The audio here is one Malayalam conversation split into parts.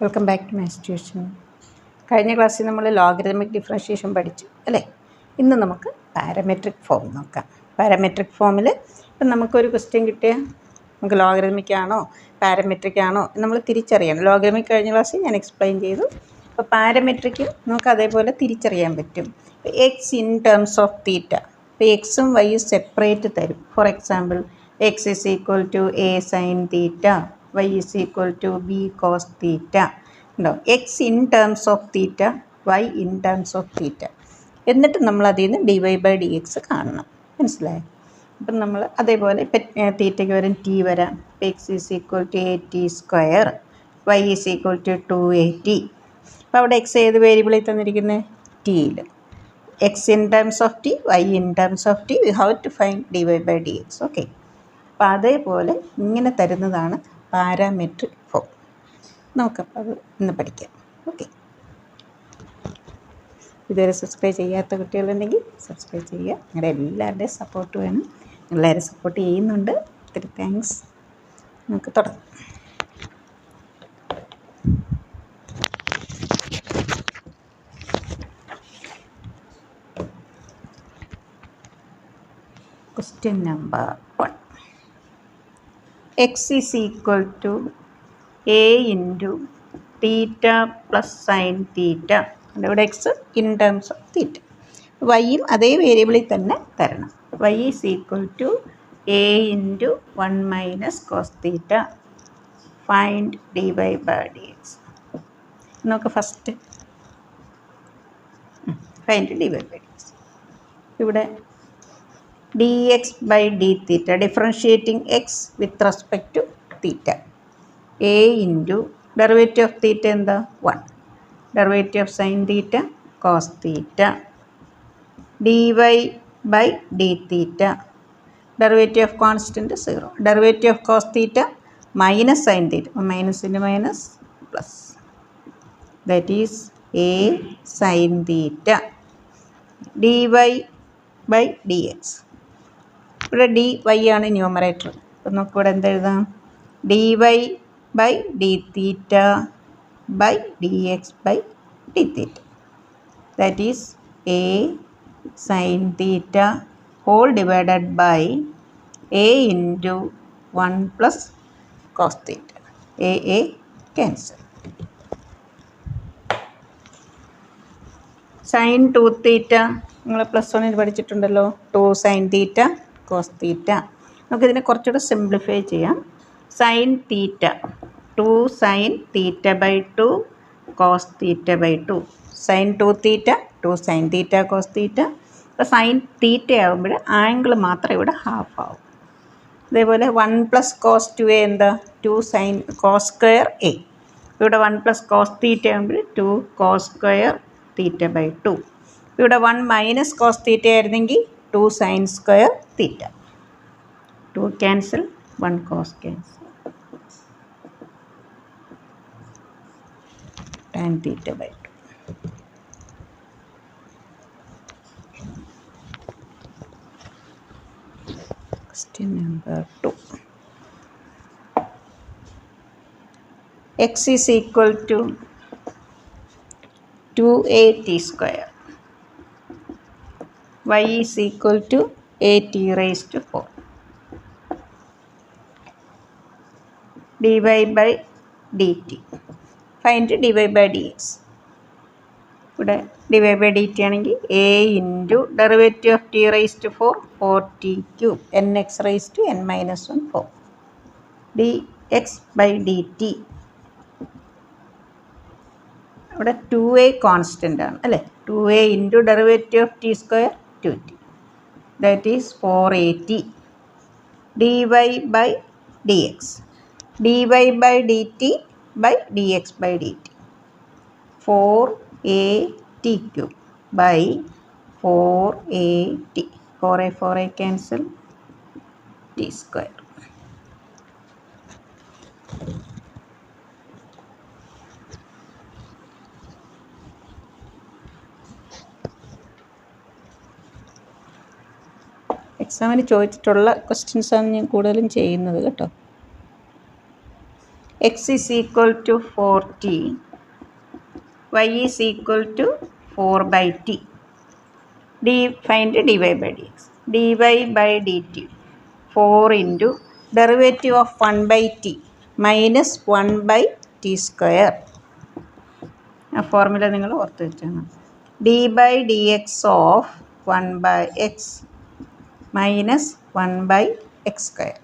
Welcome back to my tuition. കഴിഞ്ഞ ക്ലാസ്സിൽ നമ്മൾ ലോഗരിതമിക് ഡിഫറൻഷിയേഷൻ പഠിച്ചു അല്ലേ. ഇന്ന് നമുക്ക് പാരാമെട്രിക് ഫോം നോക്കാം. പാരാമെട്രിക് ഫോമിൽ ഇപ്പം നമുക്കൊരു ക്വസ്റ്റ്യൻ കിട്ടിയാൽ നമുക്ക് ലോഗരിതമിക് ആണോ പാരാമെട്രിക് ആണോ നമ്മൾ തിരിച്ചറിയണം. ലോഗരിതമിക് കഴിഞ്ഞ ക്ലാസ്സിൽ ഞാൻ എക്സ്പ്ലെയിൻ ചെയ്തു. അപ്പോൾ പാരാമെട്രിക് നമുക്ക് അതേപോലെ തിരിച്ചറിയാൻ പറ്റും. X in terms of theta. ഇപ്പോൾ എക്സും വൈയും സെപ്പറേറ്റ് തരും. For example x is equal to a sine theta, y is equal to b cos theta. ഉണ്ടോ? X in terms of theta, y in terms of theta. എന്നിട്ട് നമ്മൾ അതിൽ നിന്ന് dy/dx കാണണം. മനസ്സിലായോ? അപ്പം നമ്മൾ അതേപോലെ ഇപ്പം തീറ്റയ്ക്ക് വരും ടി വരാം. X is equal to at², y is equal to 2at. അപ്പോൾ അവിടെ എക്സ് ഏത് വേരിയബിളിൽ തന്നിരിക്കുന്നത്? ടിയിൽ. X in terms of t, y in terms of t, we have to find dy/dx. Okay. അപ്പോൾ അതേപോലെ ഇങ്ങനെ തരുന്നതാണ് പാരാമെട്രിക് ഫോം. നമുക്കപ്പോൾ അത് ഇന്ന് പഠിക്കാം. ഓക്കെ. ഇതുവരെ സബ്സ്ക്രൈബ് ചെയ്യാത്ത കുട്ടികളുണ്ടെങ്കിൽ സബ്സ്ക്രൈബ് ചെയ്യുക. നിങ്ങളുടെ എല്ലാവരുടെയും സപ്പോർട്ട് വേണം. എല്ലാവരും സപ്പോർട്ട് ചെയ്യുന്നുണ്ട്. ഒത്തിരി താങ്ക്സ്. നമുക്ക് തുടങ്ങാം. Question number 1. x is equal to a into theta plus sin theta. ഇവിടെ x in terms of theta. വൈയും അതേ വേരിയബിളിൽ തന്നെ തരണം. y is equal to a into 1 minus cos theta. Find dy/dx. നമുക്ക് ഫസ്റ്റ് ഫൈൻഡ് dy/dx. ഇവിടെ dx/d theta, differentiating x with respect to theta. a into derivative of theta എന്താ? 1. derivative of sin theta cos theta. dy/d derivative of constant 0. derivative of cos theta minus sin theta. minus into minus plus. that is a sin theta. dy/dx. ഇവിടെ ഡി വൈ ആണ് ന്യൂമറേറ്റർ. അപ്പം നമുക്കിവിടെ എന്തെഴുതാം? dy/dθ/dx/dθ. That is a sine theta whole divided by a into 1 plus cos theta. A cancel. Sine 2θ നിങ്ങൾ +1 പഠിച്ചിട്ടുണ്ടല്ലോ. 2 സൈൻ തീറ്റ കോസ് തീറ്റ. നമുക്കിതിനെ കുറച്ചുകൂടെ സിംപ്ലിഫൈ ചെയ്യാം. Sine theta 2 sine θ/2 cos θ/2. Sine 2θ 2 sine theta cos theta. അപ്പോൾ സൈൻ തീറ്റ ആകുമ്പോൾ ആംഗിൾ മാത്രം ഇവിടെ ഹാഫ് ആവും. അതേപോലെ 1 പ്ലസ് കോസ് 2a എന്താ? 2 സൈൻ കോസ് സ്ക്വയർ എ. ഇവിടെ 1 പ്ലസ് കോസ് തീറ്റ ആകുമ്പോൾ 2 കോസ് സ്ക്വയർ θ/2. ഇവിടെ 1 മൈനസ് കോസ് തീറ്റ ആയിരുന്നെങ്കിൽ 2 sine square theta. 2 cancel, 1 cos cancel. tan θ/2. Question number 2. x is equal to 2at². y is equal to at⁴. dy/dt. Find dy/dx. ഇവിടെ dy/dt ആണെങ്കിൽ a into derivative of t⁴ 4t³ nx⁻n−1 4 dx/dt. ഇവിടെ 2a കോൺസ്റ്റൻ്റ് ആണ് അല്ലേ. 2a into derivative of t² 2t. That is 4at. dy/dx. dy/dt/dx/dt. 4at³ by 4at. 4a cancel, t². എക്സാമിന് ചോദിച്ചിട്ടുള്ള ക്വസ്റ്റ്യൻസാണ് ഞാൻ കൂടുതലും ചെയ്യുന്നത് കേട്ടോ. x is equal to 4t, y is equal to 4 by t. Find dy by dx. dy by dt 4 into derivative of 1 by t minus 1 by t square. ആ ഫോർമുല നിങ്ങൾ ഓർത്ത് വെച്ചാണ്. d by dx of 1 by x minus 1 by x square.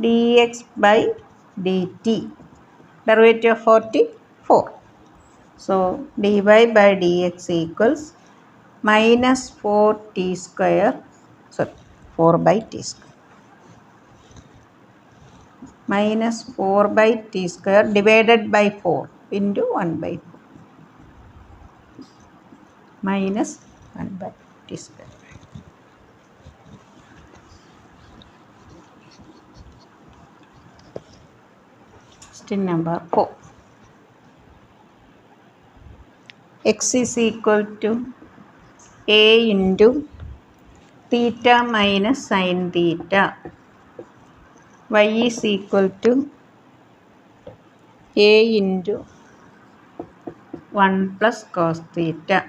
dx by dt derivative of 4. So dy by dx equals minus 4t square, sorry 4 by t square, minus 4 by t square divided by 4 into 1 by 4 minus 1 by t square. Question number 4. X is equal to a into theta minus sin theta. Y is equal to a into 1 plus cos theta.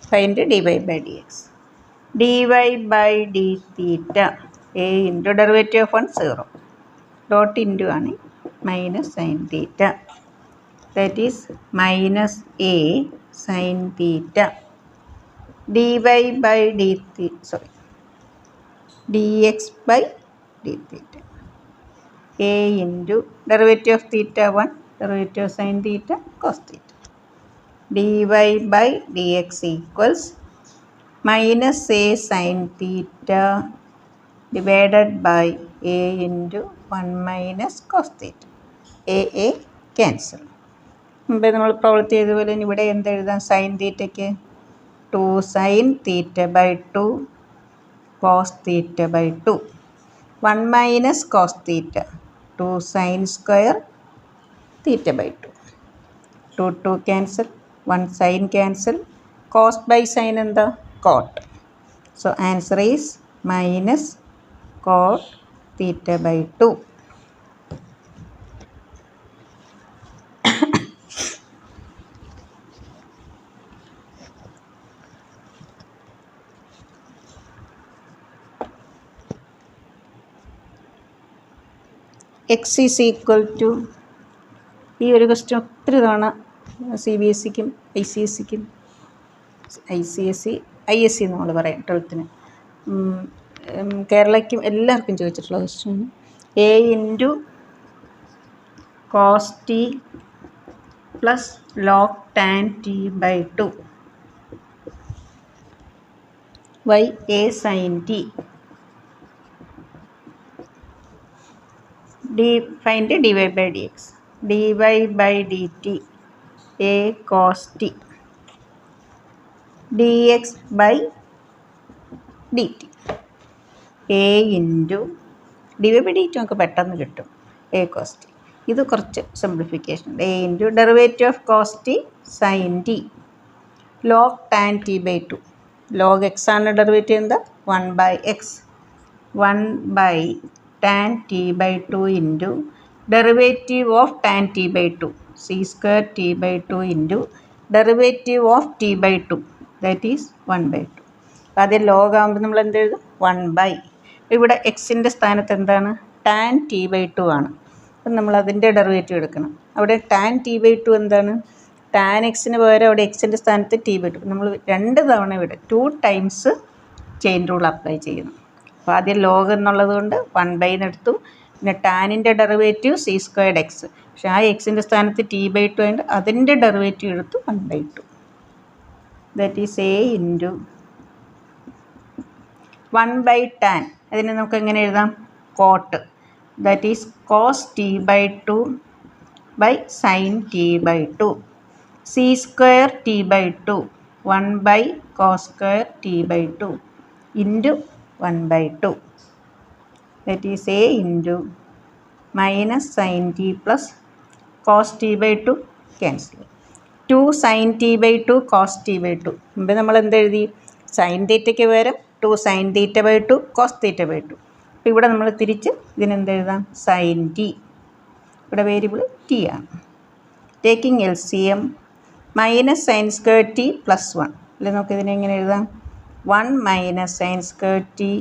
Find dy by dx. dy by d theta a into derivative of 1 0 dot into ആണ് minus sin theta, that is minus a sin theta. dy by dx by d theta a into derivative of theta 1 derivative of sin theta cos theta. dy by dx equals minus a sin theta divided by a into 1 minus cos theta. a cancel. മുമ്പേ നമ്മൾ പ്രവൃത്തി ചെയ്തതുപോലെ ഇവിടെ എന്തെഴുതാം? സൈൻ തീറ്റയ്ക്ക് 2 sin theta by 2 cos theta by 2. 1 minus cos theta 2 sin square theta by 2. 2 cancel, 1 sin cancel, cos by sin എന്താ? cot. So answer is minus cot theta by 2. x is equal to, ഈ ഒരു ക്വസ്റ്റ്യൻ ഒത്തിരി തവണ CBSEക്കും ICSEക്കും ISC നമ്മൾ പറയാം 12th കേരളയ്ക്കും എല്ലാവർക്കും ചോദിച്ചിട്ടുള്ള ക്വസ്റ്റ്യനാണ്. a into cos t plus log tan t by 2 y a sin t. Find dy by dx. dy by dt a cos t dx by dt a into dy by dt നമുക്ക് പെട്ടെന്ന് കിട്ടും a cos t. ഇത് കുറച്ച് simplification. a into derivative of cos t sine t log tan t by 2. Log x ആണ് ഡെറിവേറ്റീവ് എന്താ? 1 by x. 1 by tan t by 2 into derivative of tan t by 2 c square t by 2 into derivative of t by 2, that is 1 by 2. ആദ്യം ലോഗ് ആകുമ്പോൾ നമ്മൾ എന്ത് എഴുതും? 1 by. ഇവിടെ എക്സിൻ്റെ സ്ഥാനത്ത് എന്താണ്? tan t by 2 ആണ്. അപ്പം നമ്മൾ അതിൻ്റെ ഡെറിവേറ്റീവ് എടുക്കണം. അവിടെ tan t by 2 എന്താണ്? tan എക്സിന് പകരം അവിടെ എക്സിൻ്റെ സ്ഥാനത്ത് t by 2. നമ്മൾ 2 തവണ ഇവിടെ 2 times ചെയിൻ റൂൾ അപ്ലൈ ചെയ്യുന്നു. അപ്പോൾ ആദ്യം ലോഗ് എന്നുള്ളത് കൊണ്ട് 1 by എടുത്തു. പിന്നെ ടാനിൻ്റെ ഡെറിവേറ്റീവ് സി സ്ക്വയർഡ് എക്സ്, പക്ഷേ ആ എക്സിൻ്റെ സ്ഥാനത്ത് ടി ബൈ 2 ആയിട്ട് അതിൻ്റെ ഡെറിവേറ്റീവ് എടുത്തു 1 by 2. That is a into 1 by tan. അതിനെ നമുക്ക് എങ്ങനെ എഴുതാം? Cot. That is cos t by 2 by sine t by 2 C square t by 2 1 by cos square t by 2 into 1 by 2. That is a into minus sin t plus cos t by 2 cancel. 2 sin t by 2 cos t by 2. മുമ്പ് നമ്മൾ എന്ത് എഴുതി? സൈൻ തീറ്റയ്ക്ക് പകരം 2 sin theta by 2 cos theta by 2. അപ്പോൾ ഇവിടെ നമ്മൾ തിരിച്ച് ഇതിനെന്ത് എഴുതാം? Sine t. ഇവിടെ വേരിയബിൾ ടി ആണ്. Taking LCM minus sine square t plus 1. അല്ലെ നമുക്ക് ഇതിനെ എങ്ങനെ എഴുതാം? 1 minus sine square t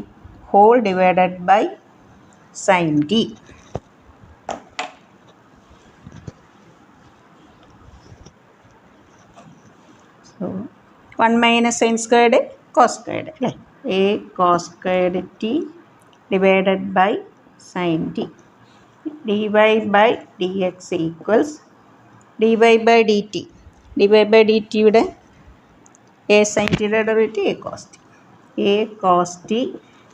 whole divided by sine t. So 1 minus sine squared cos squared അല്ലേ? A cos squared t divided by sine t. dy by dx equals dy by dt. dy by dt യുടെ എ സൈൻ ടിയുടെ derivative a cos t. A cos T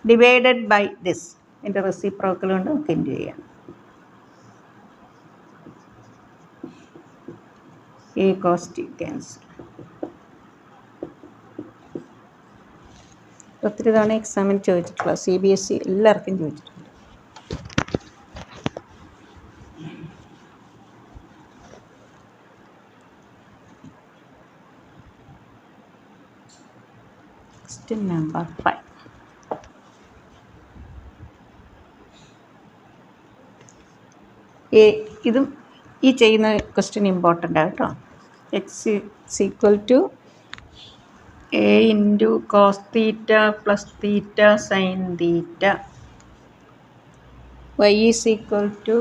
divided by this. എൻ്റെ റെസിപ്രോക്കൽ കൊണ്ട് നമുക്ക് ഇൻറ്റു ചെയ്യാം. A cos t cancel. ഒത്തിരി തവണ എക്സാമിന് ചോദിച്ചിട്ടുള്ള CBSE എല്ലാവർക്കും ചോദിച്ചിട്ടുണ്ട്. Question number 5. ഇതും ഈ ചെയ്യുന്ന ക്വസ്റ്റ്യൻ ഇമ്പോർട്ടൻ്റ് ആണ് കേട്ടോ. X equal to a into cos theta plus theta sine theta. Y is equal to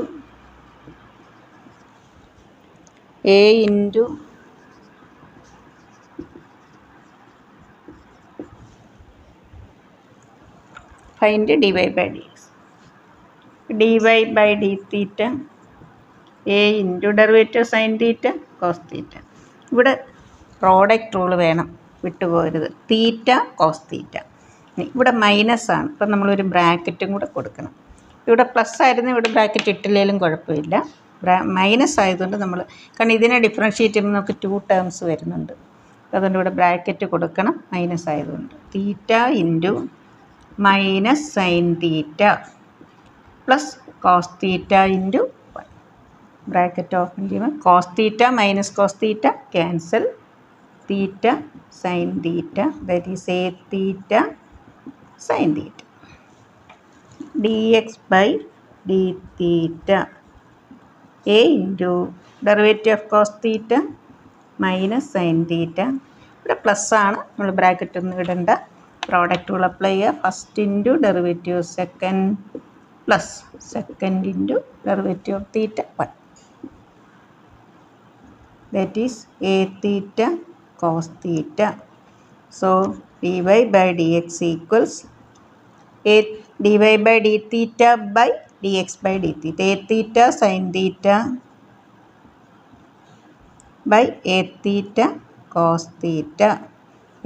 a into find dy by dx. dy by d theta a into derivative sine theta cos theta. ഇവിടെ പ്രോഡക്റ്റ് റൂൾ വേണം, വിട്ടുപോകരുത്. തീറ്റ കോസ് തീറ്റ. ഇവിടെ മൈനസ് ആണ്, അപ്പം നമ്മളൊരു ബ്രാക്കറ്റും കൂടെ കൊടുക്കണം. ഇവിടെ പ്ലസ് ആയിരുന്നു, ഇവിടെ ബ്രാക്കറ്റ് ഇട്ടില്ലെങ്കിലും കുഴപ്പമില്ല. മൈനസ് ആയതുകൊണ്ട് നമ്മൾ, കാരണം ഇതിനെ ഡിഫറൻഷ്യേറ്റ് ചെയ്യുമ്പോൾ നമുക്ക് 2 ടേംസ് വരുന്നുണ്ട്, അതുകൊണ്ട് ഇവിടെ ബ്രാക്കറ്റ് കൊടുക്കണം മൈനസ് ആയതുകൊണ്ട്. Theta into minus sine theta plus cos theta into 1. Bracket open ചെയ്യുമ്പോൾ cos theta minus cos theta cancel. Theta sine theta, that is a theta sine theta. dx by d theta a into derivative of cos theta minus sine theta. ഇവിടെ പ്ലസ് ആണ്, നമ്മൾ ബ്രാക്കറ്റ് ഒന്നും ഇടണ്ട. പ്രോഡക്റ്റ് റൂൾ അപ്ലൈ ചെയ്യുക. First into derivative second plus second into derivative of theta 1. That is a theta cos theta. So dy by dx equals a dy by d theta by dx by d theta. A theta sine theta by a theta cos theta.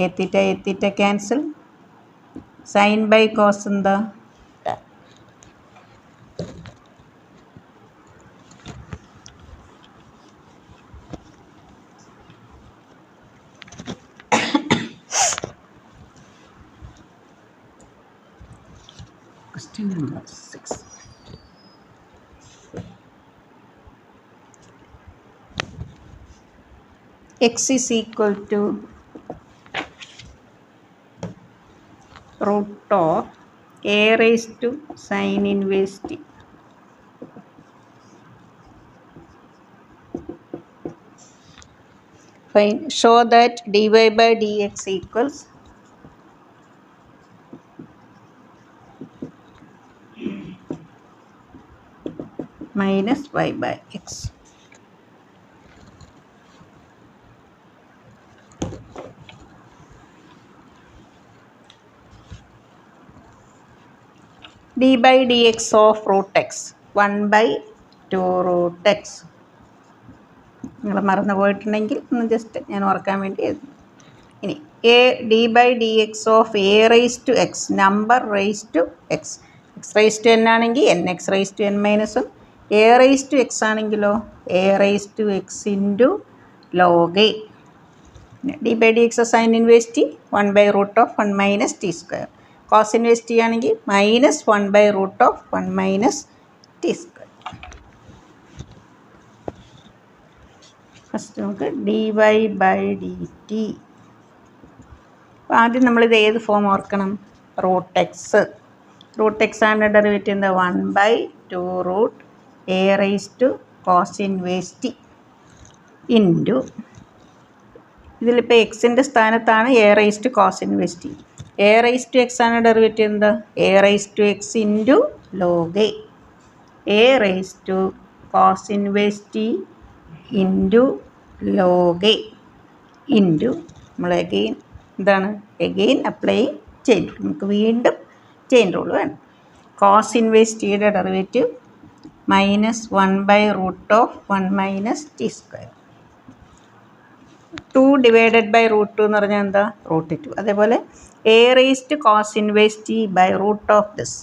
A theta cancel. Sine by cos എന്താ? Question number 6. X is equal to root of a raised to sin inverse t. Fine. Show that dy by dx equals minus y by x. d by dx of root x 1 by 2 root x. നിങ്ങൾ മറന്നു പോയിട്ടുണ്ടെങ്കിൽ ഒന്ന് ജസ്റ്റ് ഞാൻ ഓർക്കാൻ വേണ്ടി എഴുതുന്നു. ഇനി a d by d x of a raise to x number raise to x. X raise to n ആണെങ്കിൽ n x raise to n മൈനസും, എ റൈസ് ടു എക്സ് ആണെങ്കിലോ a raise to x into log a. D by d x sine inverse t 1 by root of 1 minus t square. Cos inverse t ആണെങ്കിൽ minus 1 by root of 1 minus t square. First നമുക്ക് D Y by D T. അപ്പോൾ ആദ്യം നമ്മളിത് ഏത് ഫോം ഓർക്കണം? Root x. റൂട്ട് എക്സാമിൻ്റെ ഡെറിവേറ്റീവ് എന്താ 1/2 root a raise to cos inverse t into ഇതിലിപ്പോൾ എക്സിൻ്റെ സ്ഥാനത്താണ് a raise to cos inverse t. A raise to x ആണ് ഡെറിവേറ്റീവ് എന്താ a raise to x into log a raise to cos inverse t into log into നമ്മൾ അഗെയിൻ എന്താണ് അഗെയിൻ അപ്ലൈ ചെയിൻ നമുക്ക് വീണ്ടും ചെയിൻ റൂൾ വേണം. കോസ് ഇൻവേഴ്സ് ടിയുടെ ഡെറിവേറ്റീവ് -1/√(1 - t²). 2 ഡിവൈഡഡ് ബൈ √2 എന്ന് പറഞ്ഞാൽ എന്താ √2. അതേപോലെ a raise to cos inverse t by root of this,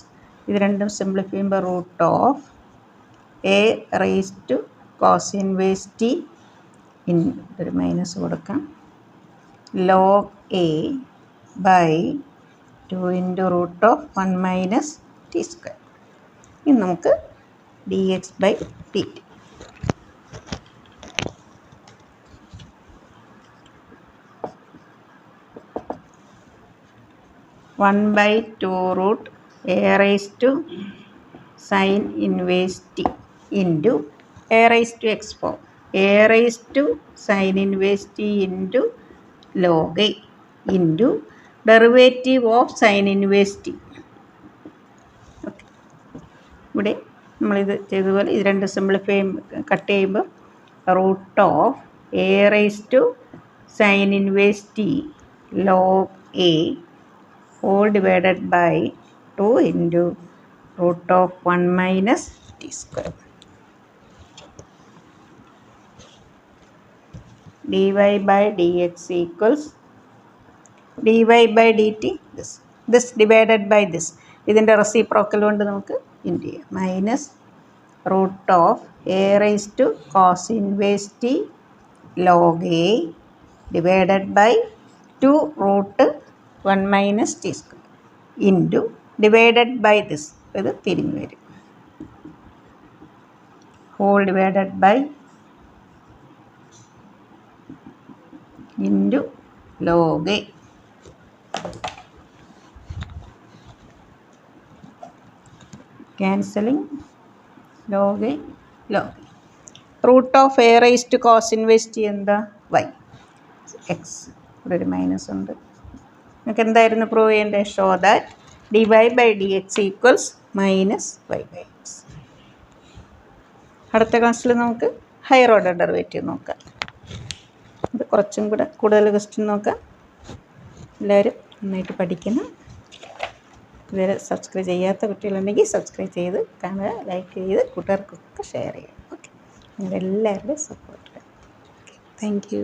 ഇത് രണ്ടും സിംപ്ലിഫൈ ചെയ്യുമ്പോൾ root of a raise to cos inverse t ഒരു മൈനസ് കൊടുക്കാം log a by 2 into root of 1 - t². ഇനി നമുക്ക് dx by dt. (1/2 √a raised to sin inverse t into a raised to x form a raised to sin inverse t into log a into derivative of sin inverse t. Okay, ഇവിടെ നമ്മളിത് ചെയ്തതുപോലെ ഇത് രണ്ട് സിംപ്ലിഫൈ കട്ട് ചെയ്യുമ്പോൾ root of a raise to sine inverse t log a whole divided by 2 into root of 1 - t². dy by dx equals dy by dt this divided by this, ഇതിൻ്റെ റെസിപ്രോക്കൽ കൊണ്ട് നമുക്ക് ഇൻറ്റു ചെയ്യാം minus root of a raise to cos inverse t log a divided by 2 root 1 - t² into divided by this, ഇത് തിരിഞ്ഞു വരും whole divided by into log a. Cancelling log a log a. Root of a raise to cos inverse t എന്താ വൈ എക്സ്, ഇവിടെ ഒരു മൈനസ് ഉണ്ട്. നമുക്ക് എന്തായിരുന്നു പ്രൂവ് ചെയ്യേണ്ടത് show that dy by dx equals -y/x. അടുത്ത ക്ലാസ്സിൽ നമുക്ക് ഹയർ ഓർഡർ ഡെറിവേറ്റീവ് നോക്കാം. ഇത് കുറച്ചും കൂടെ കൂടുതൽ ക്വസ്റ്റ്യൻ നോക്കാം. എല്ലാവരും നന്നായിട്ട് പഠിക്കണം. ഇതുവരെ സബ്സ്ക്രൈബ് ചെയ്യാത്ത കുട്ടികളുണ്ടെങ്കിൽ സബ്സ്ക്രൈബ് ചെയ്ത് കാണുക, ലൈക്ക് ചെയ്ത് കൂട്ടുകാർക്കൊക്കെ ഷെയർ ചെയ്യുക. ഓക്കെ, നിങ്ങളെല്ലാവരുടെയും സപ്പോർട്ട്. Okay, thank U.